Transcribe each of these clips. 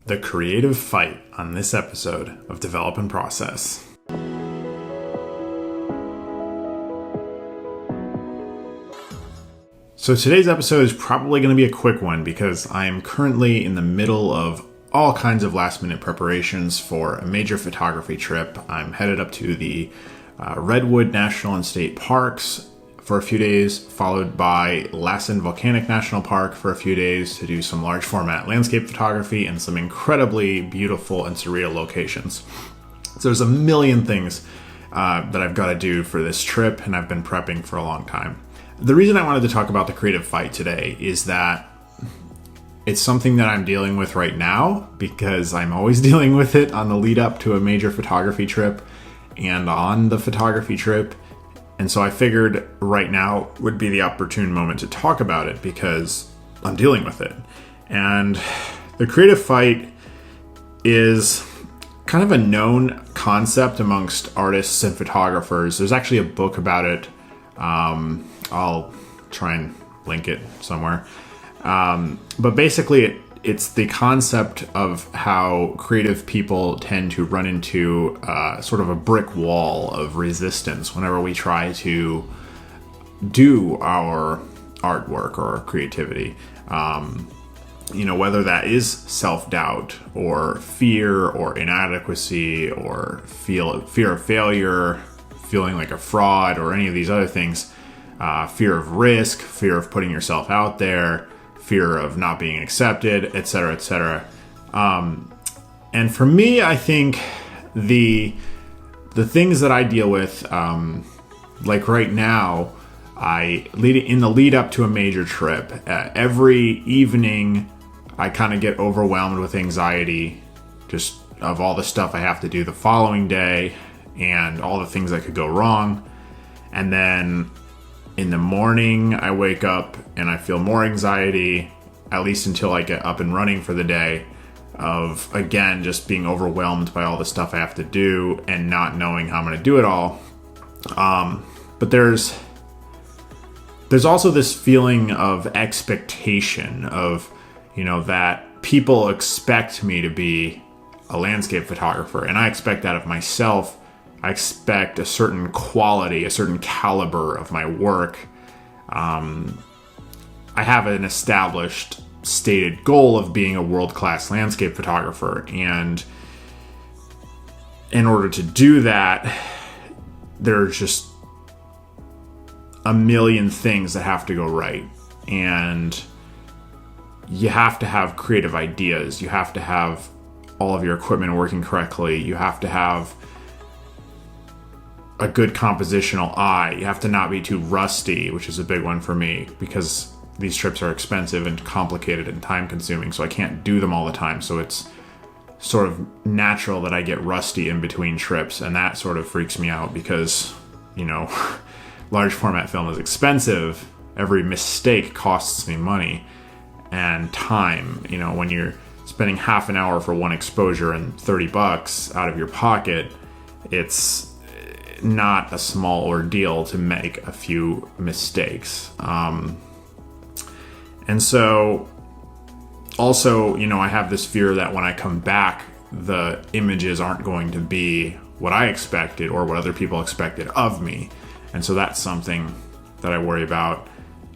The creative fight on this episode of Develop and Process. So today's episode is probably going to be a quick one because I am currently in the middle of all kinds of last minute preparations for a major photography trip. I'm headed up to the Redwood National and State Parks for a few days, followed by Lassen Volcanic National Park for a few days to do some large format landscape photography and some incredibly beautiful and surreal locations. So there's a million things that I've got to do for this trip, and I've been prepping for a long time. The reason I wanted to talk about the creative fight today is that it's something that I'm dealing with right now because I'm always dealing with it on the lead up to a major photography trip and on the photography trip. And so I figured right now would be the opportune moment to talk about it because I'm dealing with it. And the creative fight is kind of a known concept amongst artists and photographers. There's actually a book about it. I'll try and link it somewhere. But basically it's the concept of how creative people tend to run into sort of a brick wall of resistance whenever we try to do our artwork or creativity. Whether that is self-doubt or fear or inadequacy or fear of failure, feeling like a fraud or any of these other things, fear of risk, fear of putting yourself out there, fear of not being accepted, etc., etc. And for me, I think the things that I deal with, like right now, in the lead up to a major trip, every evening I kind of get overwhelmed with anxiety, just of all the stuff I have to do the following day and all the things that could go wrong. And then in the morning, I wake up and I feel more anxiety, at least until I get up and running for the day, of, again, just being overwhelmed by all the stuff I have to do and not knowing how I'm going to do it all. But there's also this feeling of expectation of, that people expect me to be a landscape photographer, and I expect that of myself. I expect a certain quality, a certain caliber of my work. I have an established, stated goal of being a world-class landscape photographer. And in order to do that, there's just a million things that have to go right. And you have to have creative ideas. You have to have all of your equipment working correctly. You have to have a good compositional eye. You have to not be too rusty, which is a big one for me because these trips are expensive and complicated and time consuming, so I can't do them all the time. So it's sort of natural that I get rusty in between trips, and that sort of freaks me out because, large format film is expensive. Every mistake costs me money and time. When you're spending half an hour for one exposure and $30 out of your pocket, it's not a small ordeal to make a few mistakes. And so also, I have this fear that when I come back, the images aren't going to be what I expected or what other people expected of me. And so that's something that I worry about.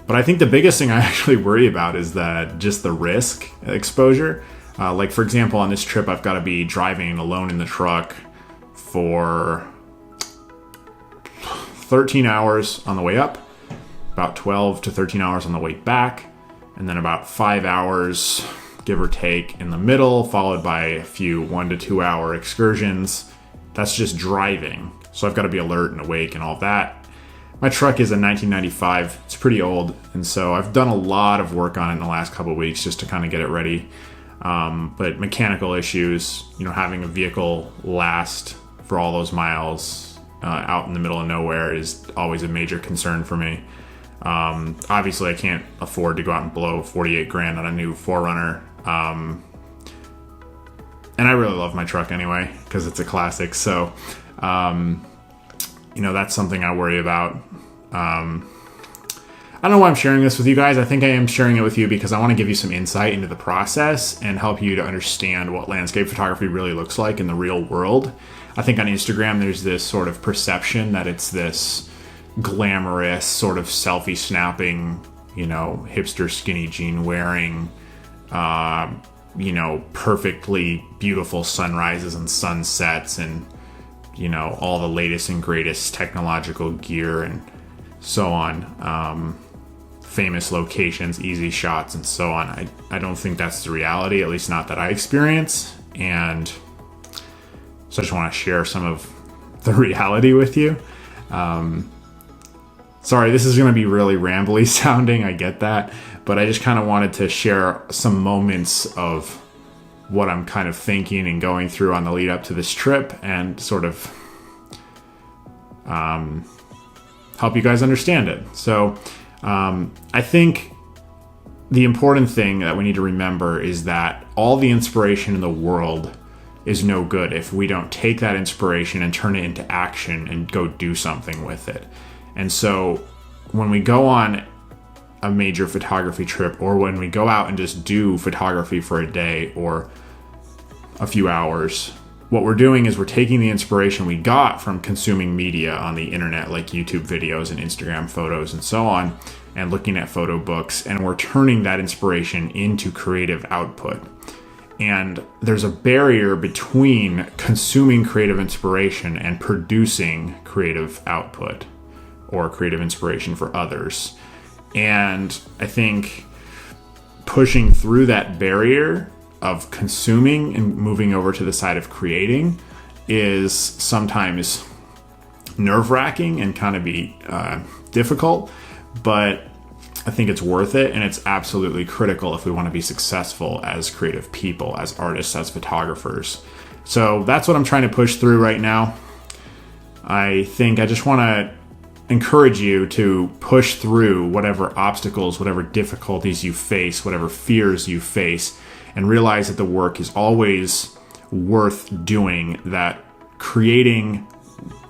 But I think the biggest thing I actually worry about is just the risk exposure. Like, for example, on this trip, I've got to be driving alone in the truck for 13 hours on the way up, about 12 to 13 hours on the way back, and then about 5 hours, give or take, in the middle, followed by a few 1 to 2 hour excursions. That's just driving. So I've got to be alert and awake and all that. My truck is a 1995. It's pretty old. And so I've done a lot of work on it in the last couple of weeks just to kind of get it ready. But mechanical issues, having a vehicle last for all those miles out in the middle of nowhere is always a major concern for me. Obviously I can't afford to go out and blow 48 grand on a new 4Runner. And I really love my truck anyway, because it's a classic. So, that's something I worry about. I don't know why I'm sharing this with you guys. I think I am sharing it with you because I want to give you some insight into the process and help you to understand what landscape photography really looks like in the real world. I think on Instagram, there's this sort of perception that it's this glamorous sort of selfie snapping, you know, hipster skinny jean wearing, you know, perfectly beautiful sunrises and sunsets and, you know, all the latest and greatest technological gear and so on. Famous locations, easy shots, and so on. I don't think that's the reality, at least not that I experience. And so I just want to share some of the reality with you. Sorry, this is going to be really rambly sounding, I get that, but I just kind of wanted to share some moments of what I'm kind of thinking and going through on the lead up to this trip and sort of help you guys understand it. So I think the important thing that we need to remember is that all the inspiration in the world is no good if we don't take that inspiration and turn it into action and go do something with it. And so when we go on a major photography trip, or when we go out and just do photography for a day or a few hours, what we're doing is we're taking the inspiration we got from consuming media on the internet, like YouTube videos and Instagram photos and so on, and looking at photo books, and we're turning that inspiration into creative output. And there's a barrier between consuming creative inspiration and producing creative output or creative inspiration for others. And I think pushing through that barrier of consuming and moving over to the side of creating is sometimes nerve-wracking and kind of be difficult, but I think it's worth it, and it's absolutely critical if we want to be successful as creative people, as artists, as photographers. So that's what I'm trying to push through right now. I think I just want to encourage you to push through whatever obstacles, whatever difficulties you face, whatever fears you face, and realize that the work is always worth doing, that creating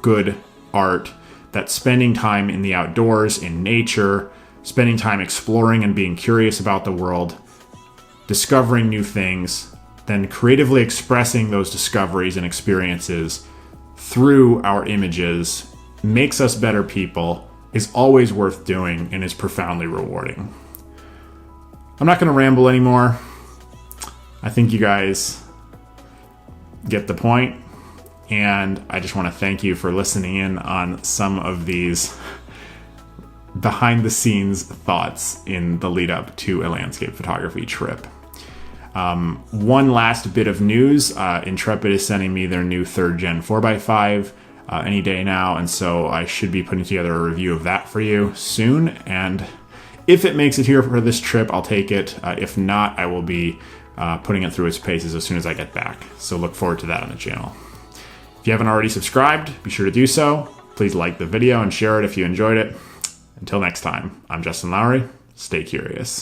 good art, that spending time in the outdoors, in nature, spending time exploring and being curious about the world, discovering new things, then creatively expressing those discoveries and experiences through our images makes us better people, is always worth doing, and is profoundly rewarding. I'm not going to ramble anymore. I think you guys get the point, and I just want to thank you for listening in on some of these behind the scenes thoughts in the lead up to a landscape photography trip. One last bit of news. Intrepid is sending me their new 3rd gen 4x5 any day now, and so I should be putting together a review of that for you soon, and if it makes it here for this trip, I'll take it. If not, I will be putting it through its paces as soon as I get back, so look forward to that on the channel. If you haven't already subscribed, be sure to do so. Please like the video and share it if you enjoyed it. Until next time, I'm Justin Lowry. Stay curious.